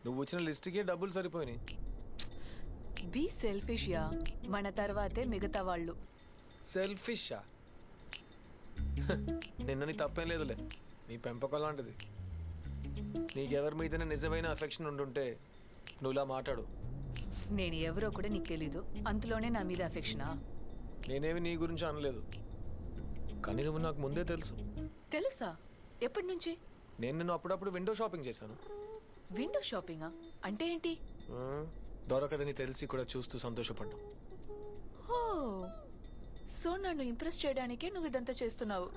నువ్వు వచ్చిన లిస్ట్కే డబ్బులు సరిపోయినాయి. బీ సెల్ఫిష్ యా, మన తర్వాతే మిగతా వాళ్ళు. సెల్ఫిషా? నిన్న నీ తప్పేం లేదులే, నీ పెంపకం లాంటిది. నీకెవరి మీదనే నిజమైన అఫెక్షన్ ఉండుంటే నువ్వు ఇలా మాట్లాడు. నేను ఎవరో కూడా నీకు తెలీదు, అంతలోనే నా మీద అఫెక్షనా? నేనేమి నీ గురించి అనలేదు, కానీ నువ్వు నాకు ముందే తెలుసు. తెలుసా? ఎప్పటి నుంచి? నేను నిన్ను అప్పుడప్పుడు విండో షాపింగ్ చేశాను. విండో షాపింగా అంటే ఏంటి? దొరకదని తెలిసి కూడా చూస్తూ సంతోషపడ్డాం. హో, సో నన్ను ఇంప్రెస్ చేయడానికే నువ్వు ఇదంతా చేస్తున్నావు.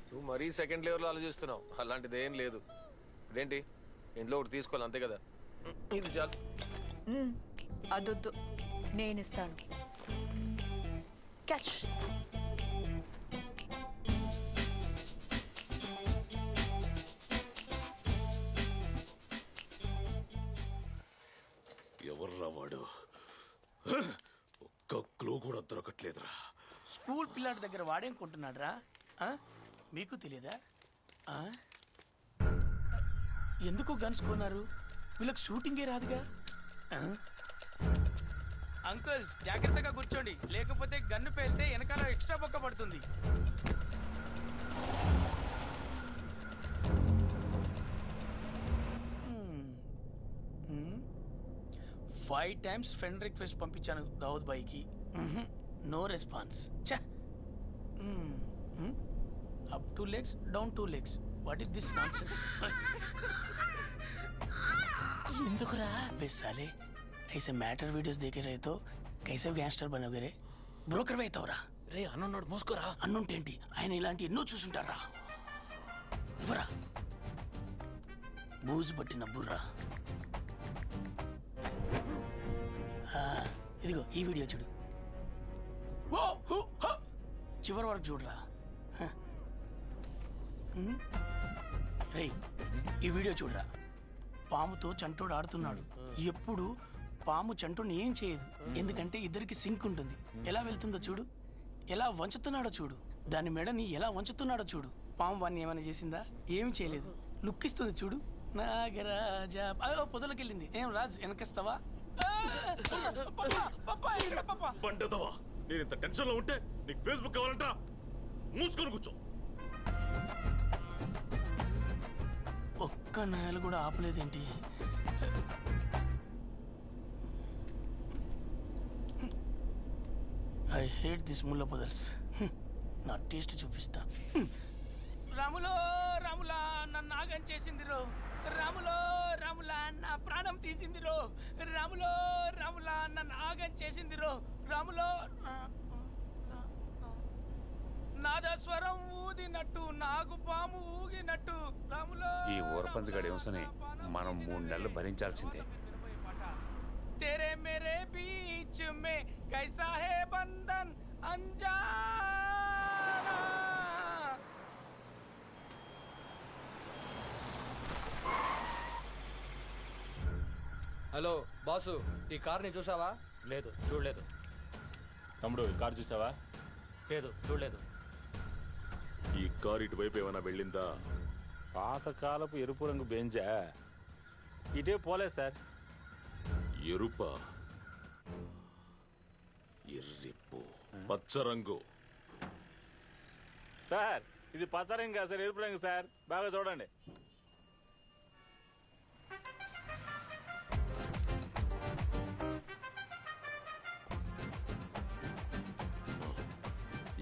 నువ్వు మరీ సెకండ్ లెవెల్లో ఆలోచిస్తున్నావు, అలాంటిది ఏం లేదు. ఇదేంటి, ఇంట్లో ఒకటి తీసుకోవాలి అంతే కదా, ఇది చాలు. అదొద్దు, నేను ఇస్తాను. క్యాచ్. ఎవర్రా వాడు? ఒక్క క్లూ కూడా దొరకట్లేదురా. స్కూల్ పిల్లాడి దగ్గర వాడేం కొంటున్నాడు రా? మీకు తెలీదా? ఎందుకు గన్స్ కొన్నారు? వీళ్ళకి షూటింగే రాదుగా. అంకుల్స్ జాగ్రత్తగా కూర్చోండి, లేకపోతే గన్ను పేలితే వెనకాల ఎక్స్ట్రా బొక్క పడుతుంది. ఫైవ్ టైమ్స్ ఫ్రెండ్ రిక్వెస్ట్ పంపించాను దావుద్ బాయ్కి, no response. Up 2 legs, down 2 legs. What is this nonsense? ఎందుకురా బెస్సాలే? ऐसे मैटर वीडियोस देखे रहे तो कैसे गैंगस्टर बनोगे रे? బ్రోకర్ అవుతావురా రే. అన్నున్నాడు మూసుకోరా. అన్నుంటేంటి, ఆయన ఇలాంటి ఎన్నో చూసుంటారా. ఇవ్వరా బూజు పట్టిన బుర్రా. ఇదిగో ఈ వీడియో చూడు, చివరి వరకు చూడరా. రే ఈ వీడియో చూడరా. పాముతో చంటోడు ఆడుతున్నాడు. ఎప్పుడు పాము చంటోని ఏం చేయదు, ఎందుకంటే ఇద్దరికి సింక్ ఉంటుంది. ఎలా వెళ్తుందో చూడు, ఎలా వంచుతున్నాడో చూడు, దాని మెడని ఎలా వంచుతున్నాడో చూడు. పాము వాడిని ఏమైనా చేసిందా? ఏం చేయలేదు. లుక్ ఇస్తుంది చూడు. నాగరాజా పొదలోకి వెళ్ళింది. ఏం రాజ్ వెనకస్తావా? బండదవా, నేను ఇంత టెన్షన్ లో ఉంటే నీకు ఫేస్బుక్ కావాలంట? మూసుకొని కూర్చో. ఒక్క నేలు కూడా ఆపలేదేంటి? ఐ హేట్ దిస్ ముల్ల పొదల్స్. నా టేస్ట్ చూపిస్తా. రాములో రాములా నన్ను ఆగం చేసింది రో. రాములో రాములా నా ప్రాణం తీసింది రో. రాములో రాములా నన్ను ఆగం చేసింది రో. రాములో నాదస్వరం ఊదినట్టు, నాగు పాము ఊగినట్టు. రాములో ఈ ఊరపందిగాడు ఏమసని మనం 3 నెలలు భరించాల్సిందే. तेरे मेरे बीच में कैसा है बंधन अनजाना. హలో బాసు, ఈ కార్ని చూసావా? లేదు, చూడలేదు. తమ్ముడు ఈ కారు చూసావా? లేదు, చూడలేదు. ఈ కారు ఇటువైపు ఏమైనా వెళ్ళిందా? పాతకాలపు ఎరుపు రంగు బెంజా? ఇటే పోలేదు సార్. ఎరుప, ఎర్రిప్పు, పచ్చ రంగు. సార్ ఇది పచ్చ రంగు కాదు సార్, ఎరుపు రంగు సార్. బాగా చూడండి.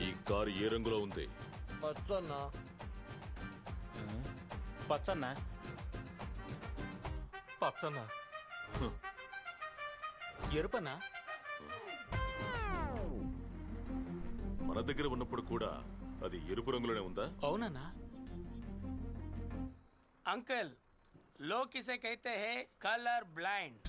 ఈ కారు ఏ రంగులో ఉంది? పచ్చన్నా. పచ్చన్నా? పచ్చన్నా? ఎరుపన్నా? మన దగ్గర ఉన్నప్పుడు కూడా అది ఎరుపు రంగులోనే ఉందా? అవునన్నా. అంకల్ లోగ్ కిసే కైతే హే కలర్ బ్లైండ్.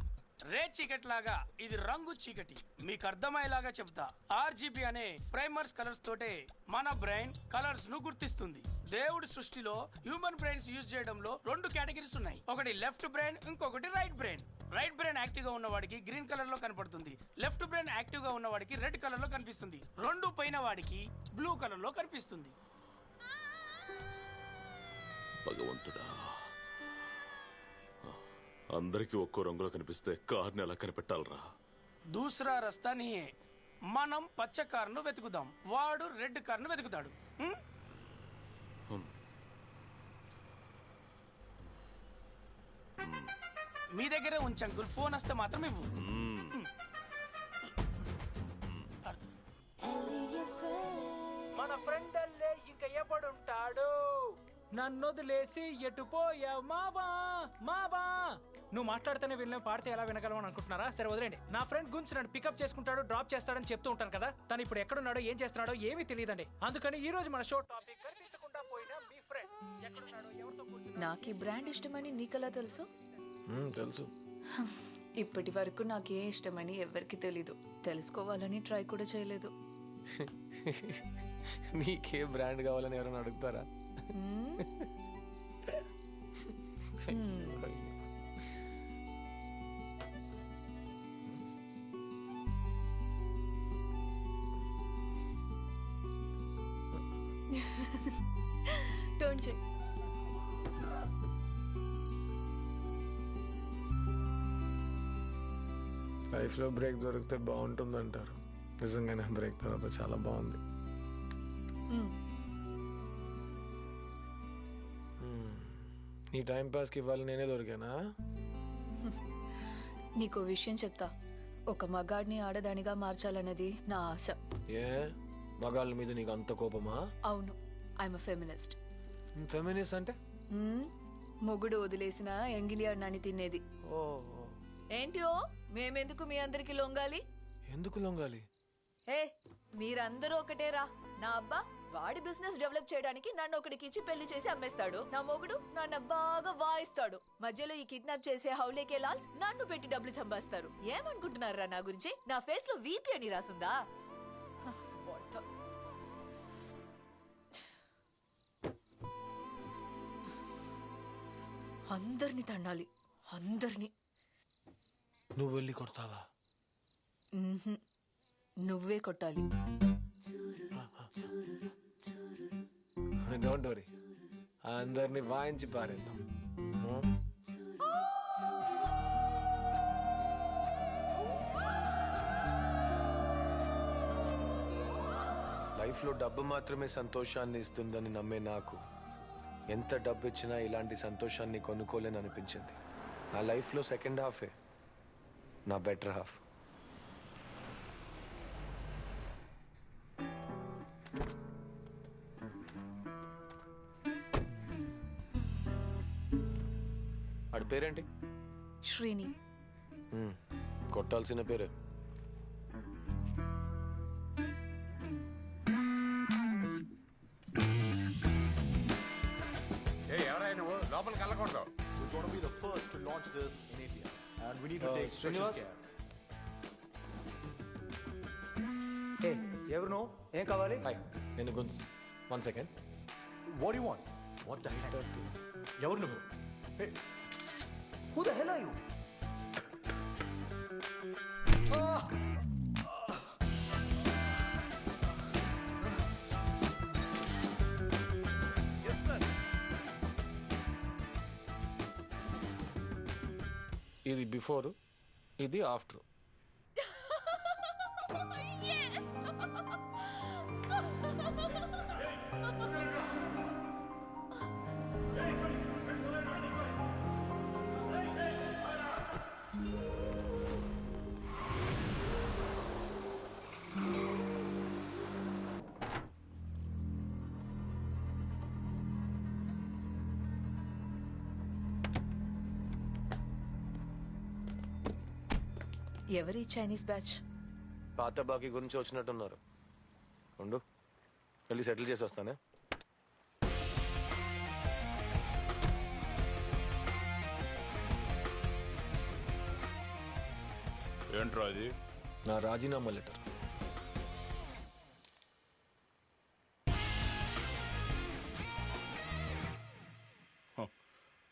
రే చీకటి లాగా ఇది రంగు చీకటి. మీకు అర్థమయ్యేలాగా చెప్తా. RGB అనే ప్రైమర్స్ కలర్స్ తోటే మన బ్రెయిన్ కలర్స్ ను గుర్తిస్తుంది. దేవుడి సృష్టిలో హ్యూమన్ బ్రెయిన్స్ యూజ్ చేయడంలో 2 కేటగిరీస్ ఉన్నాయి. ఒకటి లెఫ్ట్ బ్రెయిన్, ఇంకొకటి right brain. Right brain active గా ఉన్న వాడికి గ్రీన్ కలర్ లో కనపడుతుంది. లెఫ్ట్ బ్రెయిన్ యాక్టివ్ గా ఉన్న వాడికి రెడ్ కలర్ లో కనిపిస్తుంది. 2 పైన వాడికి బ్లూ కలర్ లో కనిపిస్తుంది. భగవంతుడా, అందరికీ ఒక్కో రంగులో కనిపిస్తే కార్ని ఎలా కనిపెట్టాలరా? దూసరా రస్తా నీయే. మనం పచ్చ కారును వెతుకుదాం, వాడు రెడ్ కారును వెతుకుతాడు. మీ దగ్గరే ఉంచు అంకుల్, ఫోన్ వస్తే మాత్రం ఇవ్వు. మన ఫ్రెండ్ అల్లే ఇంకా ఎప్పుడుంటాడు? నన్నొదిలేసి ఎటు పోయావు మావా మావా? నువ్వు మాట్లాడితేనే వినలేం, పాడితే ఎలా వినగలం అని అనుకుంటున్నారా? సరే వదిలేండి. నా ఫ్రెండ్ గురించి నన్ను పికప్ చేసుకుంటాడు, డ్రాప్ చేస్తాడని చెప్తూ ఉంటాను కదా. తను ఇప్పుడు ఎక్కడున్నాడో ఏం చేస్తున్నాడో ఏమీ తెలియదండి. అందుకని ఈ రోజు మన షో టాపిక్ కనిపించకుండా పోయిన మీ ఫ్రెండ్ ఎక్కడున్నాడో, ఎవరితో కూర్చున్నాడో. నాకు ఈ బ్రాండ్ ఇష్టమని నీకెలా తెలుసు? తెలుసు. ఇప్పటి వరకు నాకే ఇష్టమని ఎవరికి తెలీదు. తెలుసుకోవాలని ట్రై కూడా చేయలేదు. నీకే బ్రాండ్ కావాలని ఎవరైనా అడుగుతారా? Don't check. లైఫ్లో బ్రేక్ దొరికితే బాగుంటుందంటారు. నిజంగానే బ్రేక్ తర్వాత చాలా బాగుంది. నీ టైం పాస్కి ఇవ్వాలి నేనే దొరికానా? నీకో విషయం చెప్తా. ఒక మగాడిని ఆడదానిగా మార్చాలన్నది నా ఆశ. ఏ మగాళ్ళ మీద నీకు అంత కోపమా? అవును, ఐఎమ్ ఫెమినిస్ట్. ఫెమినిస్ట్ అంటే? మొగుడు వదిలేసిన ఎంగిలి అన్నాన్ని తినేది. ఓ, ఏంటో మేమెందుకు మీ అందరికి లొంగాలి? ఎందుకు లొంగాలి? ఏ మీరందరూ ఒకటేరా. నా అబ్బా వాడి బిజినెస్ డెవలప్ చేయడానికి నన్ను ఒకడికి ఇచ్చి పెళ్లి చేసి అమ్మేస్తాడు. నా మొగుడు నన్ను బాగా వాయిస్తాడు. మధ్యలో ఈ కిడ్నాప్ చేసే హౌలేకే లాల్స్ నన్ను పెట్టి డబ్బులు చంపేస్తారు. ఏమనుకుంటున్నారా నా గురించి? నా ఫేస్ లో వీపీ అని రాసుందా? అందరిని తన్నాలి, అందరినీ. నువ్వు వెళ్ళి కొడతావా? నువ్వే కొట్టాలి. డోంట్ వరీ, అందరిని వాయించి పారేద్దాం. లైఫ్లో డబ్బు మాత్రమే సంతోషాన్ని ఇస్తుందని నమ్మే నాకు ఎంత డబ్బు ఇచ్చినా ఇలాంటి సంతోషాన్ని కొనుక్కోలేని అనిపించింది. నా లైఫ్లో సెకండ్ హాఫే నా బెటర్ హాఫ్. ఆడి పేరేంటి? శ్రీని. కొట్టాల్సిన పేరు. ఎవరైనా లోపలికి వెళ్ళకూడదు. We're going to be the first to launch this in India, and we need to take special Srinivas? care. Hey, ever know? Em kavali? Hi, నేను గున్స్. 1 second. What do you want? What the heck? Ever know? Hey, who the hell are you? Yes, sir. ఇది before, ఇది after. ఎవరి Chinese batch? పాత బాకీ గురించి వచ్చినట్టున్నారు. ఉండు, వెళ్ళి సెటిల్ చేసి వస్తానే. ఏంట్రా అది? నా రాజీనామా లెటర్.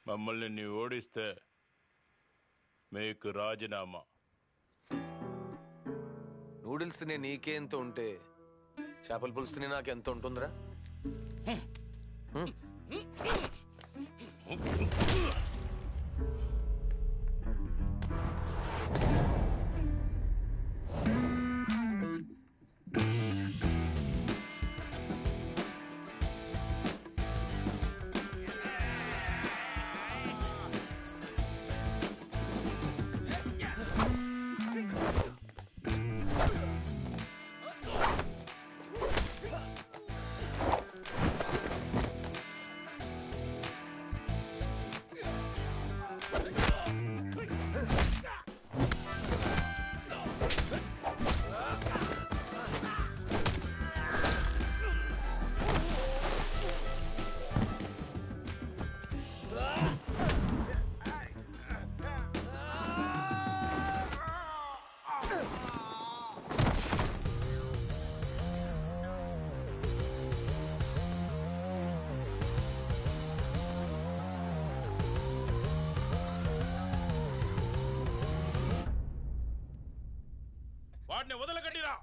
మమ్మల్ని నీ ఓడిస్తే మీకు రాజీనామా. నూడిల్స్ తినే నీకే ఎంత ఉంటే చేపల పులుసు తినే నాకు ఎంత ఉంటుందిరా? వాడిని వదలగట్టిరా.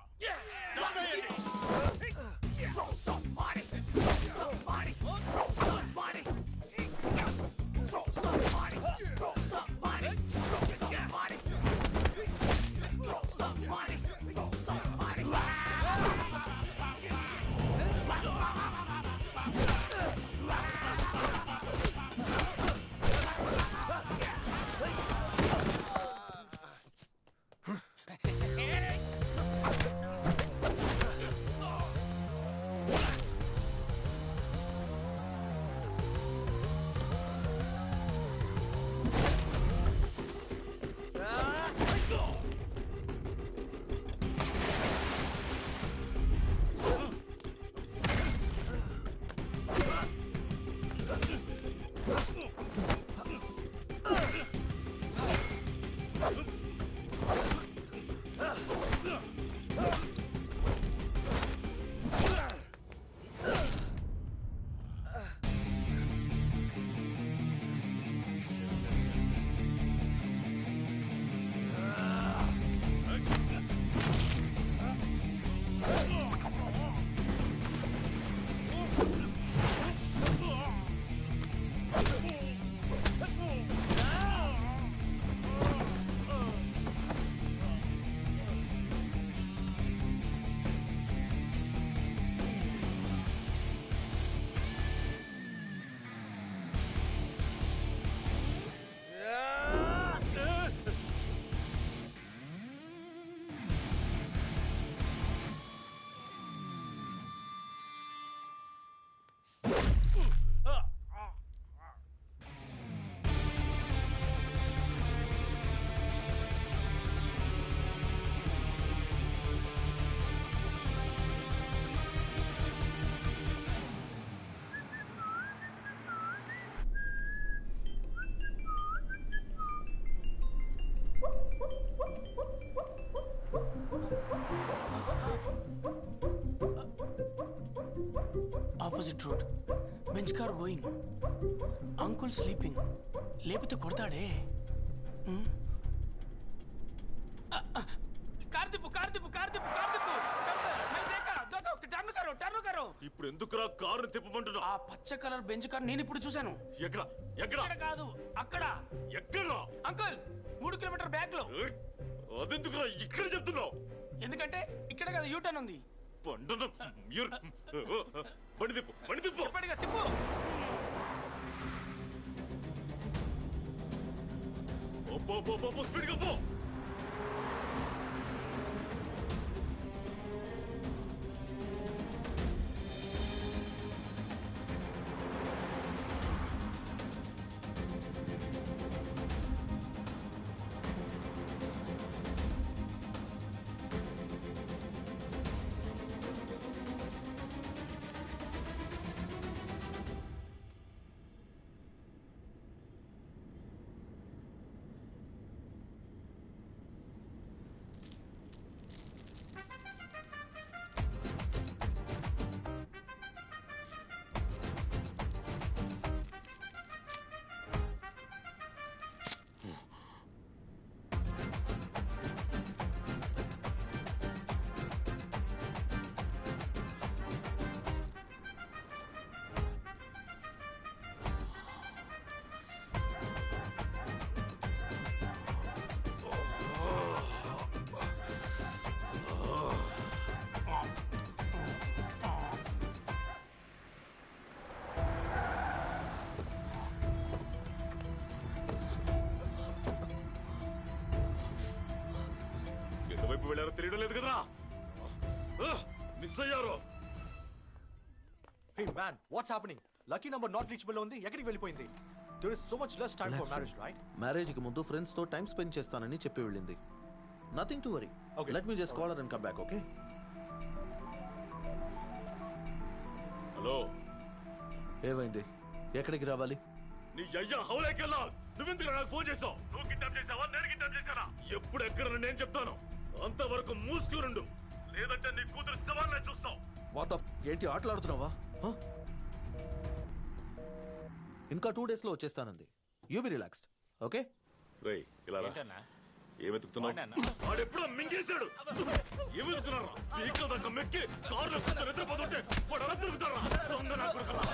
Opposite road, bench car going, uncle sleeping. లేకపోతే కొడతాడే. ఇప్పుడు ఎందుకురా కారు తిప్పమంటున్నా? ఆ పచ్చ కలర్ బెంచ్ కార్ నేను ఇప్పుడు చూశాను. ఎక్కడ ఎక్కడ? ఇక్కడ కాదు, అక్కడ. ఎక్కడ? అంకుల్ 3 కిలోమీటర్ బ్యాక్ లో. అదెందుకురా ఇక్కడ చెప్తున్నావు? ఎందుకంటే ఇక్కడ కదా యూటర్న్ ఉంది. బండి తిప్పు, బండి తిప్పు. చెప్పండిగా తిప్పు. స్పీడ్గా పో. ఎటువైపు వెళ్ళారో తెలియడం లేదు కదరా. మిస్ అయ్యారు. Hey man, what's happening? Lucky number not reachable ఉంది. ఎక్కడికి వెళ్ళిపోయింది? There is so much less time for marriage, right? Marriage కి ముందు ఫ్రెండ్స్ తో టైం స్పెండ్ చేస్తానని చెప్పి వెళ్ళింది. Nothing to worry. Okay. Let me just call her and come back, okay? Hello, ఏమైంది? ఎక్కడికి రావాలి? నీ అయ్యా హౌలేకెళ్ళా. నువ్వెందుకు నాకు ఫోన్ చేసావు? నువ్వు కిడ్నాప్ చేసావా, నేను కిడ్నాప్ చేశానా? ఎప్పుడు ఎక్కడ నేను చెప్తాను. అంతవరకు మూసుకునుండు, లేదంటే నీ కూతురు సవాళ్ళ చూస్తావు. వాట్ ఆఫ్ ఏంటి ఆటలాడుతున్నావా? ఇంకా 2 days లో వచ్చేస్తానంది. You be relaxed, okay? రేయ్ ఇలా రా. ఏం వెతుకుతున్నావు? వాడెప్పుడో మింగేశాడు. ఏం వెతుకుతున్నారా? పీకల దాకా మెక్కి కారులో కూర్చొని నిద్రపోతుంటే వాడు అలా తిరుగుతారా? దొంగ నా కొడుకులా.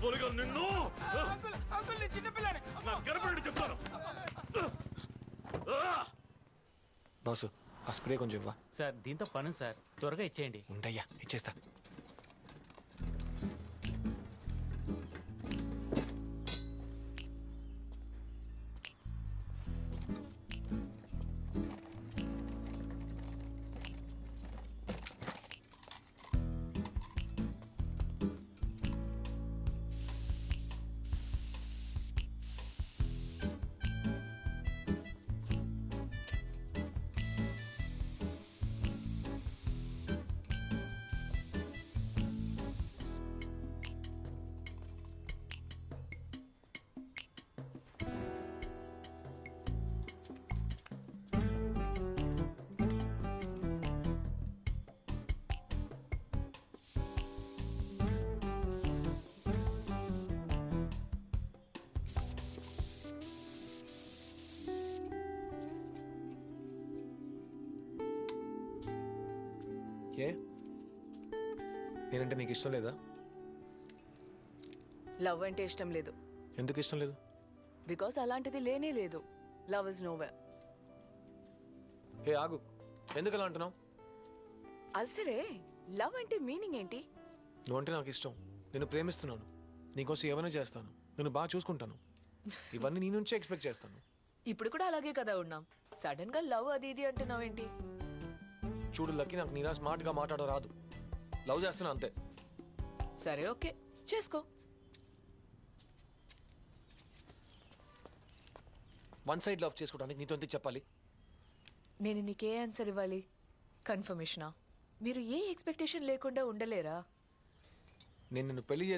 పొలిగా నిన్ను అంకుల్ అంకుల్ నేను చిన్నపిల్లాడి. నా గర్భనుడి చెప్తాను. బాసు ఆ స్ప్రే కొంచెం ఇవ్వా. సార్ దీంతో పని సార్, త్వరగా ఇచ్చేయండి. ఉండయ్యా ఇచ్చేస్తా. ఏ నేనంటే నీకు ఇష్టం లేదా? లవ్ అంటే ఇష్టం లేదు. ఎందుకు ఇష్టం లేదు? బికాస్ అలాంటిది లేనే లేదు. Love is nowhere. ఏ ఆగు, ఎందుకు అలా అంటున్నావు? అసలే లవ్ అంటే మీనింగ్ ఏంటి? నువ్వంటే నాకు ఇష్టం, నేను ప్రేమిస్తున్నాను, నీకోసం ఏమైనా చేస్తాను, నేను బాగా చూసుకుంటాను, ఇవన్నీ నీ నుంచే ఎక్స్పెక్ట్ చేస్తాను. ఇప్పుడు కూడా అలాగే కదా ఉన్నాం. సడన్ గా లవ్ అది ఇది అంటున్నావేంటి? చూడు లక్కీ, నాకు నీలా స్మార్ట్గా మాట్లాడ రాదు. లవ్ చేస్తున్నా అంతే. సరే ఓకే చేసుకో. వన్ సైడ్ లవ్ చేసుకోవడానికి నీతో ఎందుకు చెప్పాలి? నేను నీకే ఆన్సర్ ఇవ్వాలి? కన్ఫర్మేషనా? మీరు ఏ ఎక్స్పెక్టేషన్ లేకుండా ఉండలేరా? నేను నిన్ను పెళ్లి